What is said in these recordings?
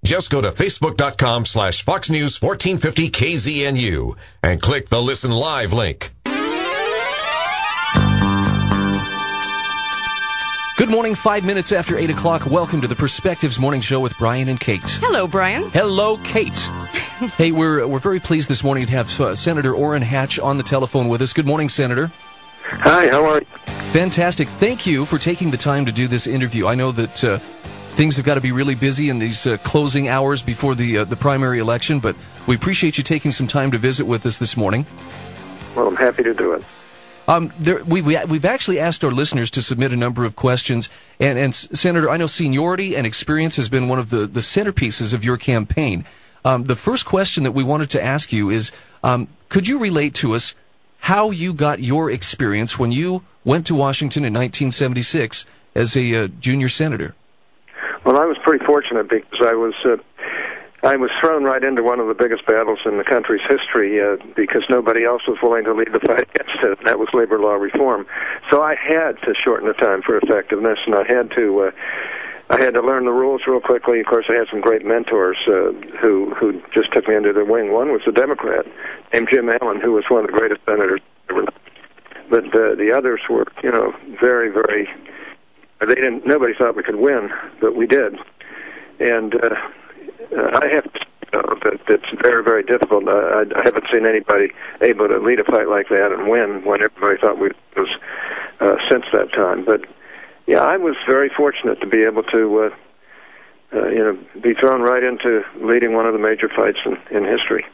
Just go to facebook.com/Fox News 1450 KZNU and click the Listen Live link. Good morning, 5 minutes after 8 o'clock. Welcome to the Perspectives Morning Show with Brian and Kate. Hello, Brian. Hello, Kate. Hey, we're very pleased this morning to have Senator Orrin Hatch on the telephone with us. Good morning, Senator. Hi, how are you? Fantastic. Thank you for taking the time to do this interview. I know that things have got to be really busy in these closing hours before the primary election, but we appreciate you taking some time to visit with us this morning. Well, I'm happy to do it. We've actually asked our listeners to submit a number of questions, and Senator, I know seniority and experience has been one of the centerpieces of your campaign. The first question that we wanted to ask you is, could you relate to us how you got your experience when you went to Washington in 1976 as a junior senator? Well, I was pretty fortunate because I was thrown right into one of the biggest battles in the country's history because nobody else was willing to lead the fight against it, and that was labor law reform. So I had to shorten the time for effectiveness, and I had to learn the rules real quickly. Of course, I had some great mentors who just took me under their wing. One was a Democrat named Jim Allen, who was one of the greatest senators ever. But the others were, very, very. Nobody thought we could win, but we did, and. I have to say that it's very, very difficult. I haven't seen anybody able to lead a fight like that and win when everybody thought we was since that time. But yeah, I was very fortunate to be able to, be thrown right into leading one of the major fights in history.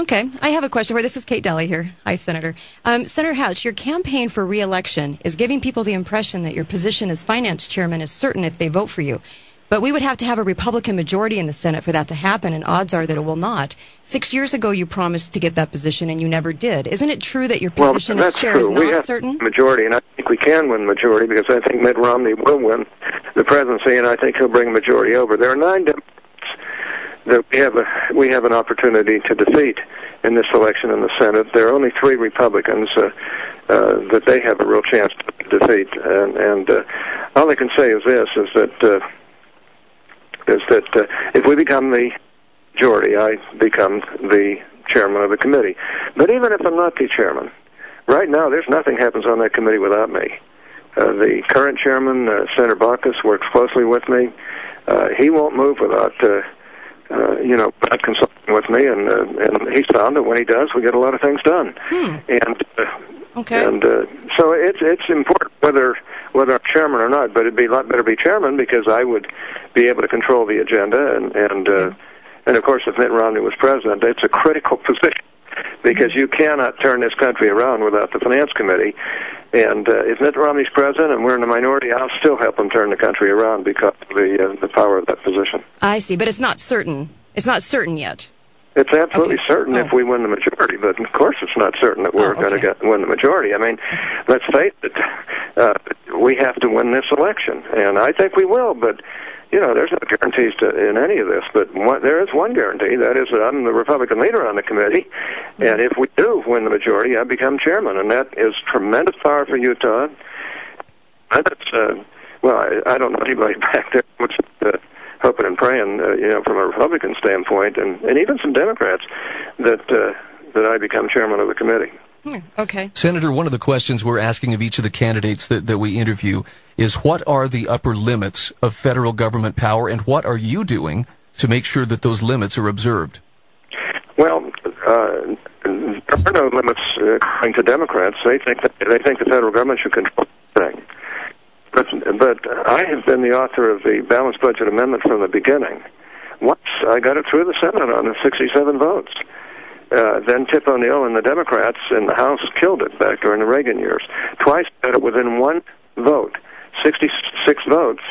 Okay, I have a question for you. This is Kate Daly here. Hi, Senator. Senator Hatch, your campaign for re-election is giving people the impression that your position as finance chairman is certain if they vote for you. But we would have to have a Republican majority in the Senate for that to happen, and odds are that it will not. 6 years ago, you promised to get that position, and you never did. Isn't it true that your position as chair is not certain? Majority, and I think we can win majority because I think Mitt Romney will win the presidency, and I think he'll bring a majority over. There are 9 Democrats that we have an opportunity to defeat in this election in the Senate. There are only 3 Republicans that they have a real chance to defeat, and all I can say is this: if we become the majority, I become the chairman of the committee. But even if I'm not the chairman, right now there's nothing happens on that committee without me. The current chairman, Senator Baucus, works closely with me. He won't move without consulting with me, and he's found that when he does, we get a lot of things done. Okay. And so it's important whether I'm chairman or not, but it'd be a lot better to be chairman because I would be able to control the agenda, and of course, if Mitt Romney was president, it's a critical position because you cannot turn this country around without the Finance Committee. And if Mitt Romney's president and we're in the minority, I'll still help him turn the country around because of the power of that position. I see, but it's not certain. It's not certain yet. It's absolutely certain if we win the majority, but of course it's not certain that we're going to win the majority. I mean, let's face it, we have to win this election, and I think we will, but, there's no guarantees in any of this, but there is one guarantee, that is that I'm the Republican leader on the committee, and if we do win the majority, I become chairman, and that is tremendous power for Utah. And it's, I don't know anybody back there who's hoping and praying, from a Republican standpoint, and even some Democrats, that I become chairman of the committee. Okay. Senator, one of the questions we're asking of each of the candidates that we interview is what are the upper limits of federal government power, and what are you doing to make sure that those limits are observed? Well, there are no limits according to Democrats. They think the federal government should control everything. But I have been the author of the Balanced Budget Amendment from the beginning. Once I got it through the Senate on 67 votes. Then Tip O'Neill and the Democrats in the House killed it back during the Reagan years. Twice got it within one vote, 66 votes.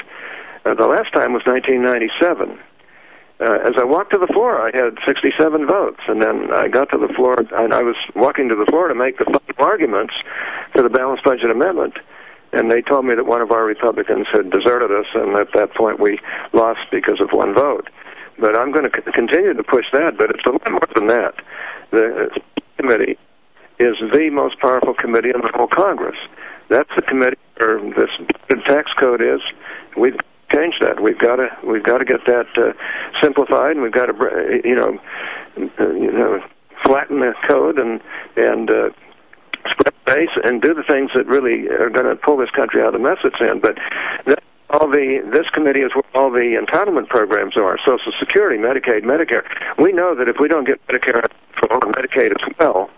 The last time was 1997. As I walked to the floor, I had 67 votes, and then I got to the floor, and I was walking to the floor to make the final arguments for the Balanced Budget Amendment, and they told me that one of our Republicans had deserted us, and at that point we lost because of one vote. But I'm going to continue to push that, but it's a lot more than that. The committee is the most powerful committee in the whole Congress. That's the committee where this tax code is. We've change that. We've got to get that simplified, and we've got to flatten the code and spread the base and do the things that really are going to pull this country out of the mess it's in. But this committee is where all the entitlement programs are: Social Security, Medicaid, Medicare. We know that if we don't get Medicare and Medicaid as well,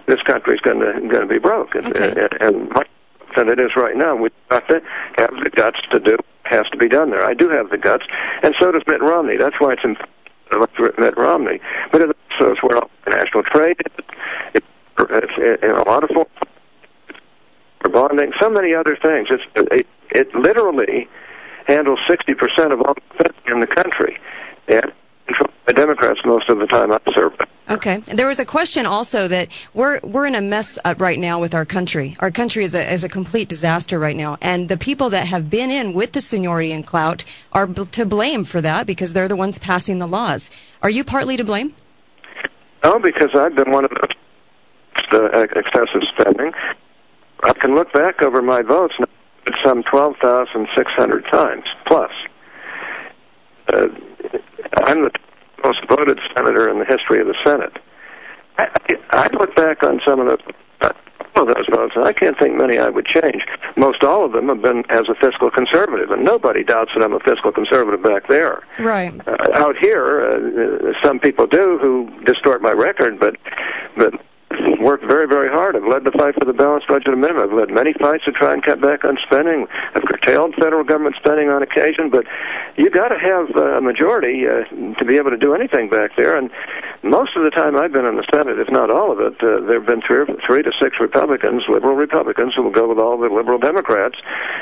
this country is going to be broke. Okay. And much than it is right now. We've got to have the guts to do what has to be done there. I do have the guts, and so does Mitt Romney. That's why it's important to look for Mitt Romney. But it also is where international trade is, in a lot of forms, for bonding, so many other things. It literally handles 60% of all in the country, and controlled by Democrats most of the time I serve. Okay. There was a question also that we're in a mess right now with our country. Our country is a complete disaster right now, and the people that have been in with the seniority and clout are to blame for that because they're the ones passing the laws. Are you partly to blame? No, because I've been one of those excessive spending. I can look back over my votes now at some 12,600 times plus. I'm the most voted senator in the history of the Senate. I look back on some of those votes, and I can't think many I would change. Most all of them have been as a fiscal conservative, and nobody doubts that I'm a fiscal conservative back there. Right. Out here, some people do who distort my record, but worked very, very hard. I've led the fight for the balanced budget amendment. I've led many fights to try and cut back on spending. I've curtailed federal government spending on occasion, but you got to have a majority to be able to do anything back there. And most of the time I've been in the Senate, if not all of it, there have been 3 to 6 Republicans, liberal Republicans, who will go with all the liberal Democrats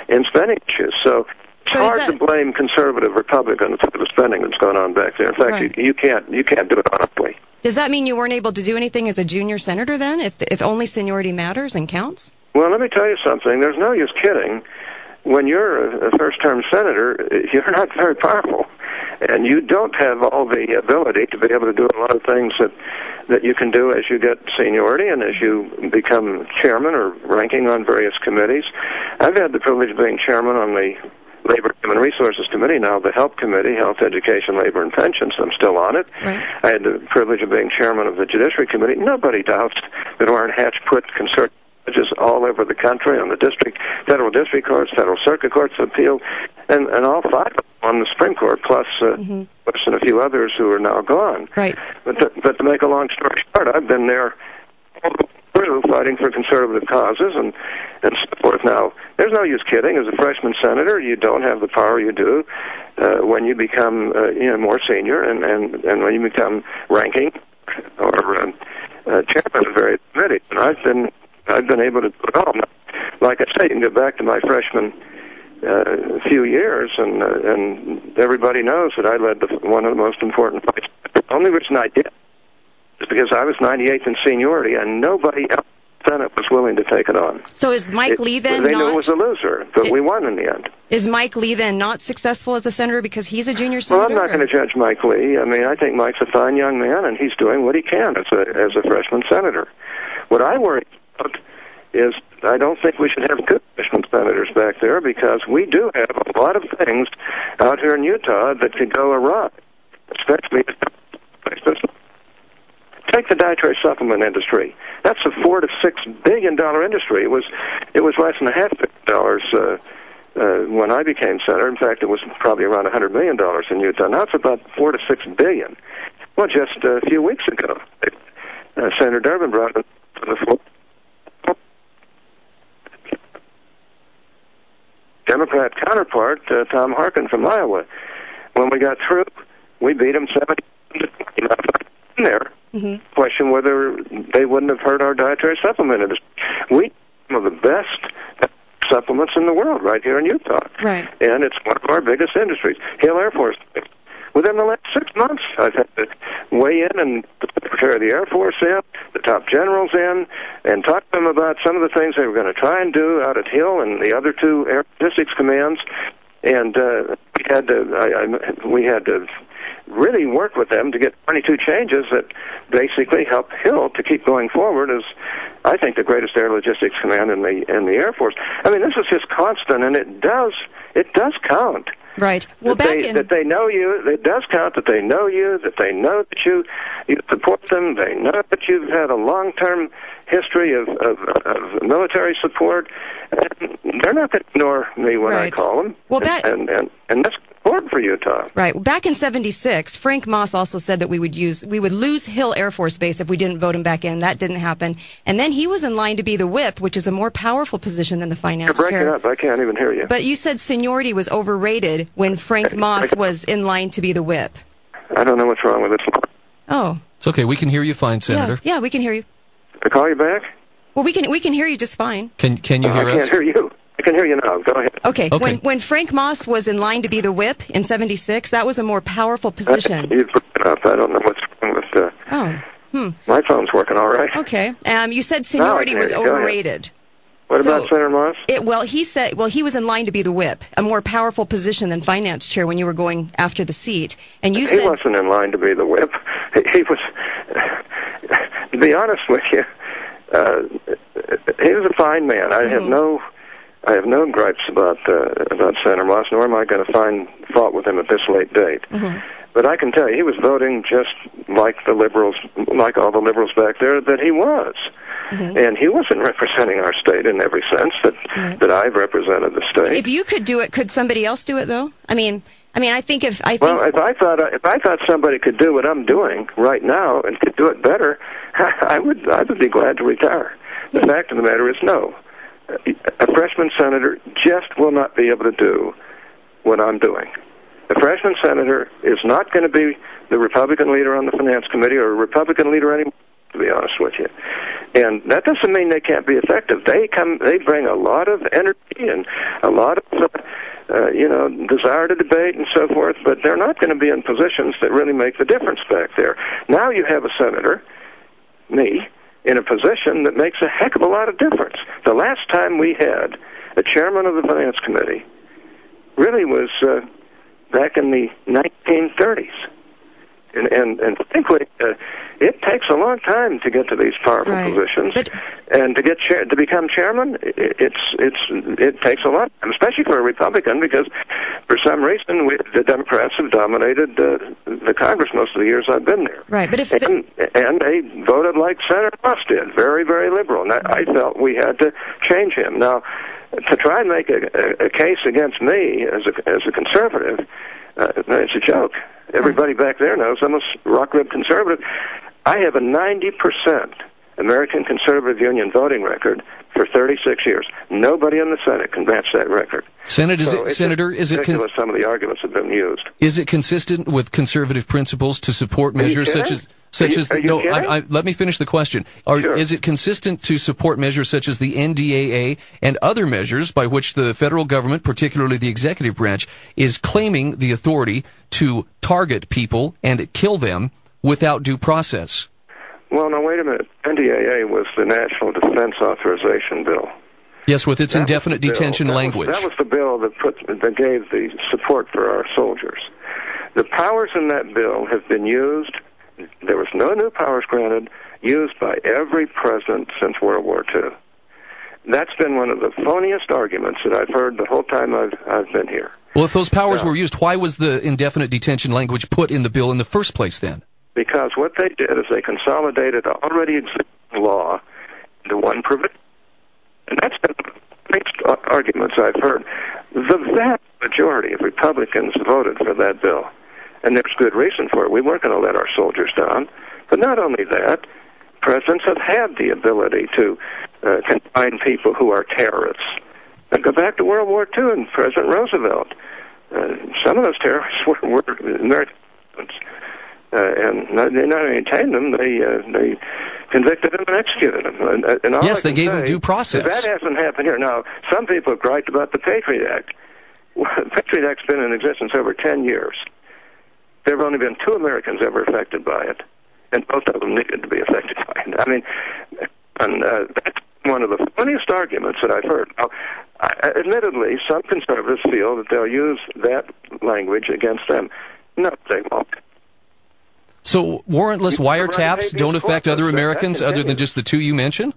in spending issues. So it's hard to blame conservative Republicans for the spending that's going on back there. In fact, right. you can't do it honestly. Does that mean you weren't able to do anything as a junior senator then, if only seniority matters and counts? Well, let me tell you something. There's no use kidding. When you're a first-term senator, you're not very powerful, and you don't have all the ability to be able to do a lot of things that you can do as you get seniority and as you become chairman or ranking on various committees. I've had the privilege of being chairman on the Labor and Human Resources Committee, now the Health Committee, Health, Education, Labor, and Pensions. I'm still on it. Right. I had the privilege of being chairman of the Judiciary Committee. Nobody doubts that Orrin Hatch put conservative judges all over the country on the federal district courts, federal circuit courts of appeal, and all 5 of them on the Supreme Court, plus and a few others who are now gone. Right. But to make a long story short, I've been there all the way through fighting for conservative causes and so forth. Now, there's no use kidding. As a freshman senator, you don't have the power you do when you become more senior and when you become ranking or chairman of various committees. And I've been able to do it all. Now, like I say, you can go back to my freshman few years, and everybody knows that I led one of the most important fights. The only reason I did is because I was 98th in seniority, and nobody else in the Senate was willing to take it on. So is Mike Lee then They knew it was a loser, but we won in the end. Is Mike Lee then not successful as a senator because he's a junior senator? Well, I'm not going to judge Mike Lee. I mean, I think Mike's a fine young man, and he's doing what he can as a freshman senator. What I worry about is I don't think we should have good freshman senators back there because we do have a lot of things out here in Utah that could go awry, especially take the dietary supplement industry. That's a $4 to $6 billion industry. It was less than $500 million when I became senator. In fact, it was probably around $100 million in Utah. Now it's about $4 to $6 billion. Well, just a few weeks ago, Senator Durbin brought it to the floor. Democrat counterpart, Tom Harkin from Iowa. When we got through, we beat him 70 in there. Question whether they wouldn't have hurt our dietary supplement industry. We have some of the best supplements in the world right here in Utah. Right. And it's one of our biggest industries. Hill Air Force. Within the last 6 months, I've had to weigh in and the Secretary of the Air Force in, the top generals in, and talk to them about some of the things they were going to try and do out at Hill and the other 2 air logistics commands. And we had to really work with them to get 22 changes that basically help Hill to keep going forward as, I think, the greatest air logistics command in the Air Force. I mean, this is just constant, and it does it does count. Right. Well, that they know you. It does count that they know you, that they know that you support them. They know that you've had a long-term history of military support. And they're not going to ignore me when I call them. Well, and that's important for you, Tom. Right. Well, back in '76, Frank Moss also said that we would lose Hill Air Force Base if we didn't vote him back in. That didn't happen. And then he was in line to be the whip, which is a more powerful position than the finance chair. You're breaking up. I can't even hear you. But you said seniority was overrated when Frank Moss was in line to be the whip. I don't know what's wrong with this. Oh. It's okay. We can hear you fine, Senator. Yeah, we can hear you. To call you back? Well, we can hear you just fine. Can you hear us? I can't hear you. I can hear you now. Go ahead. Okay. When Frank Moss was in line to be the whip in '76, that was a more powerful position. You've broken up. I don't know what's wrong with. My phone's working all right. Okay. You said seniority was overrated. What about Senator Moss? He was in line to be the whip, a more powerful position than finance chair when you were going after the seat. And you said he wasn't in line to be the whip. He was. To be honest with you, he was a fine man. I have no gripes about Senator Moss, nor am I going to find fault with him at this late date. But I can tell you, he was voting just like the liberals, like all the liberals back there, that he was. And he wasn't representing our state in every sense that I've represented the state. If you could do it, could somebody else do it though? I think if I thought somebody could do what I'm doing right now and could do it better, I would be glad to retire. The fact of the matter is, no. A freshman senator just will not be able to do what I'm doing. A freshman senator is not going to be the Republican leader on the Finance Committee or a Republican leader anymore, to be honest with you. And that doesn't mean they can't be effective. They bring a lot of energy and a lot of desire to debate and so forth, but they're not going to be in positions that really make the difference back there. Now you have a senator, me, in a position that makes a heck of a lot of difference. The last time we had a chairman of the Finance Committee really was back in the 1930s. And frankly, it takes a long time to get to these powerful positions, and to become chairman, it takes a lot, especially for a Republican, because for some reason the Democrats have dominated the Congress most of the years I've been there. Right, but and they voted like Senator Moss did, very, very liberal, and I felt we had to change him. Now, to try and make a case against me as a conservative, it's a joke. Everybody back there knows I'm a rock-ribbed conservative. I have a 90% American Conservative Union voting record for 36 years. Nobody in the Senate can match that record. Senator, some of the arguments have been used. Is it consistent with conservative principles to support measures such as? Let me finish the question. Is it consistent to support measures such as the NDAA and other measures by which the federal government, particularly the executive branch, is claiming the authority to target people and kill them without due process? Well, now, wait a minute. NDAA was the National Defense Authorization Bill. Yes, with its indefinite detention language. That was the bill that gave the support for our soldiers. The powers in that bill have been used. There was no new powers granted, used by every president since World War II. That's been one of the phoniest arguments that I've heard the whole time I've been here. Well, if those powers were used, why was the indefinite detention language put in the bill in the first place then? Because what they did is they consolidated already existing law into one provision. And that's been the biggest arguments I've heard. The vast majority of Republicans voted for that bill. And there's good reason for it. We weren't going to let our soldiers down. But not only that, presidents have had the ability to confine people who are terrorists. Go back to World War II and President Roosevelt. Some of those terrorists were American presidents. And they not only detained them, they convicted them and executed them. And yes, they gave them due process. That hasn't happened here. Now, some people have griped about the Patriot Act. The Patriot Act's been in existence over 10 years. There have only been 2 Americans ever affected by it, and both of them needed to be affected by it. I mean, that's one of the funniest arguments that I've heard. Now, admittedly, some conservatives feel that they'll use that language against them. No, they won't. So warrantless wiretaps don't affect other Americans other than just the 2 you mentioned?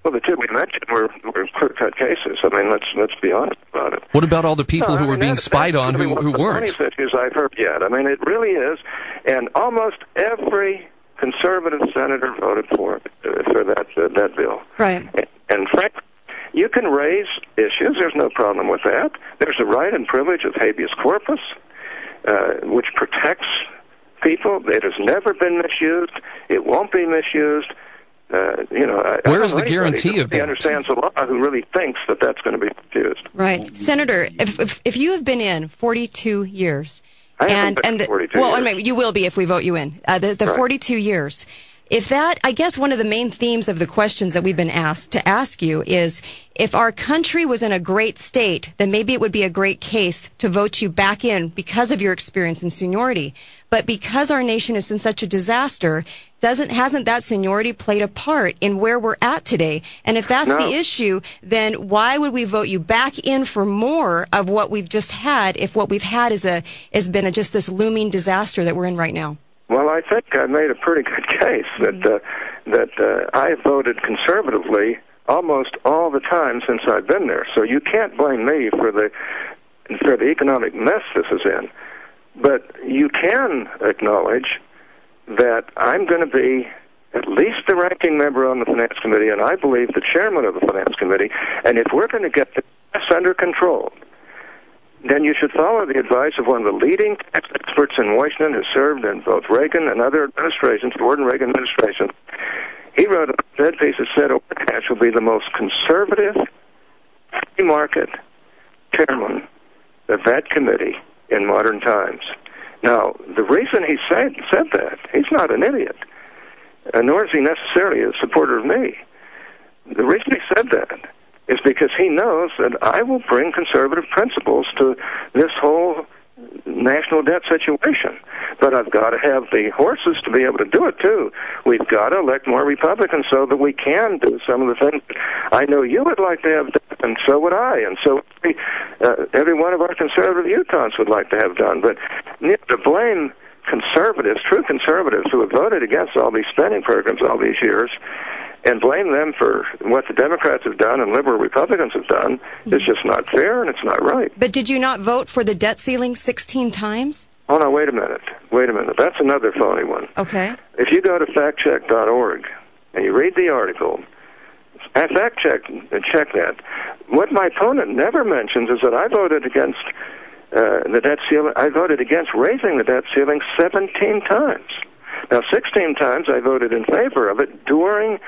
Well, the 2 we mentioned were clear-cut cases. I I mean, let's be honest about it. What about all the people who were being spied on who weren't? One of the funniest issues I've heard yet. I mean, it really is, and almost every conservative senator voted for that bill. Right. And frankly, you can raise issues. There's no problem with that. There's a right and privilege of habeas corpus, which protects people. It has never been misused. It won't be misused. Where is the guarantee of that? He understands the law who really thinks that that's going to be misused. Right. Senator, if you have been in 42 years, I haven't been 42 well, years. I mean, you will be if we vote you in. The Right. 42 years. If that, I guess one of the main themes of the questions that we've been asked to ask you is, if our country was in a great state, then maybe it would be a great case to vote you back in because of your experience and seniority. But because our nation is in such a disaster, hasn't that seniority played a part in where we're at today? And if that's the issue, then why would we vote you back in for more of what we've just had if what we've had has been just this looming disaster that we're in right now? Well, I think I made a pretty good case that I voted conservatively almost all the time since I've been there. So you can't blame me for the economic mess this is in. But you can acknowledge that I'm going to be at least the ranking member on the Finance Committee, and I believe the chairman of the Finance Committee. And if we're going to get the mess under control, then you should follow the advice of one of the leading tax experts in Washington who served in both Reagan and other administrations, Ford and Reagan administration. He wrote a dead piece that said Orrin Hatch will be the most conservative free market chairman of that committee in modern times. Now, the reason he said that, he's not an idiot, nor is he necessarily a supporter of me. The reason he said that is because he knows that I will bring conservative principles to this whole national debt situation. But I've got to have the horses to be able to do it, too. We've got to elect more Republicans so that we can do some of the things I know you would like to have done, and so would I, and so every one of our conservative Utahns would like to have done. But to blame conservatives, true conservatives, who have voted against all these spending programs all these years, and blame them for what the Democrats have done and liberal Republicans have done is just not fair, and it's not right. But did you not vote for the debt ceiling 16 times? Oh, no, wait a minute. That's another phony one. Okay. If you go to factcheck.org and you read the article, check that. What my opponent never mentions is that I voted against the debt ceiling. I voted against raising the debt ceiling 17 times. Now, 16 times I voted in favor of it during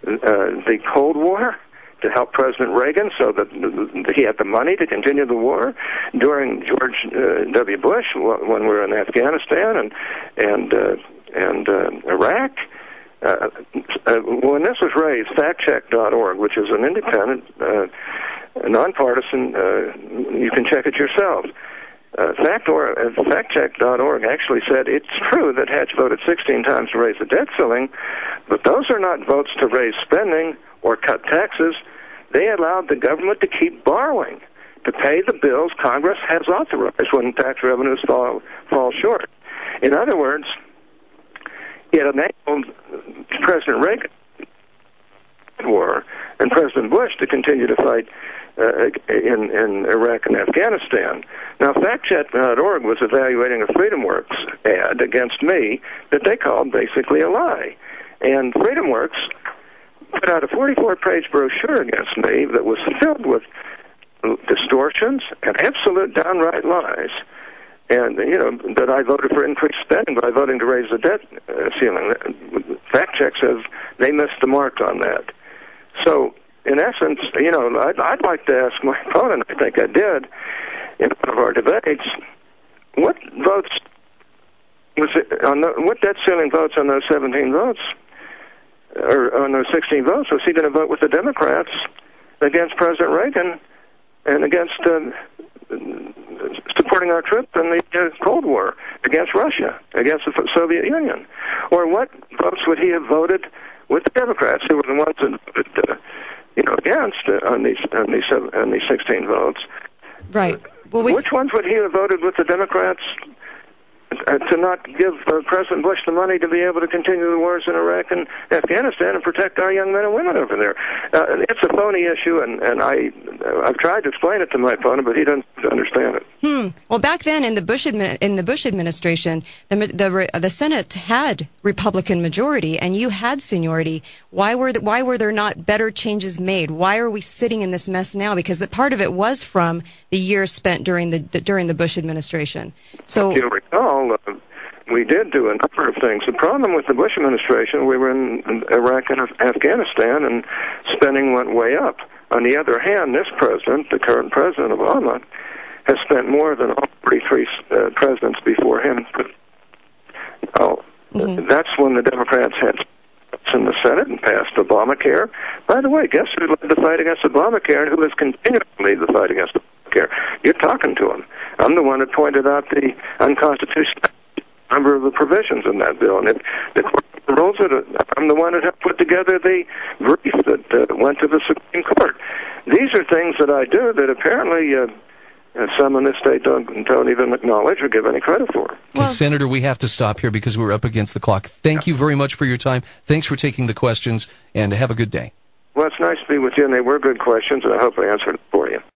the Cold War to help President Reagan so that he had the money to continue the war, during George W. Bush when we were in Afghanistan and Iraq. When this was raised, factcheck.org, which is an independent, nonpartisan, you can check it yourself. Factcheck.org actually said it's true that Hatch voted 16 times to raise the debt ceiling, but those are not votes to raise spending or cut taxes. They allowed the government to keep borrowing to pay the bills Congress has authorized when tax revenues fall short. In other words, it enabled President Reagan war and President Bush to continue to fight in Iraq and Afghanistan. Now, factcheck.org was evaluating a FreedomWorks ad against me that they called basically a lie. And FreedomWorks put out a 44-page brochure against me that was filled with distortions and absolute downright lies. And, that I voted for increased spending by voting to raise the debt ceiling. FactCheck says they missed the mark on that. So, in essence, I'd like to ask my opponent, I think I did, in one of our debates, what votes was it what debt ceiling votes on those 17 votes, or on those 16 votes, was he going to vote with the Democrats against President Reagan and against supporting our troops in the Cold War, against Russia, against the Soviet Union? Or what votes would he have voted with the Democrats, who were the ones that voted against on these 16 votes? Right. Well, which ones would he have voted with the Democrats to not give President Bush the money to be able to continue the wars in Iraq and Afghanistan and protect our young men and women over there. It's a phony issue, and I've tried to explain it to my opponent, but he doesn't understand it. Well, back then in the Bush administration, the Senate had Republican majority, and you had seniority. Why were there not better changes made? Why are we sitting in this mess now? Because part of it was from the years spent during the Bush administration. So, if you recall, we did do a number of things. The problem with the Bush administration, we were in Iraq and Afghanistan, and spending went way up. On the other hand, this president, the current President Obama, has spent more than all 33 presidents before him. That's when the Democrats had in the Senate and passed Obamacare. By the way, guess who led the fight against Obamacare and who has continued to lead the fight against Obamacare? You're talking to him. I'm the one that pointed out the unconstitutional number of the provisions in that bill. And if the court rules it, I'm the one that helped put together the brief that went to the Supreme Court. These are things that I do that apparently some in this state don't even acknowledge or give any credit for. Well, Senator, we have to stop here because we're up against the clock. Thank you very much for your time. Thanks for taking the questions, and have a good day. Well, it's nice to be with you, and they were good questions, and I hope I answered it for you.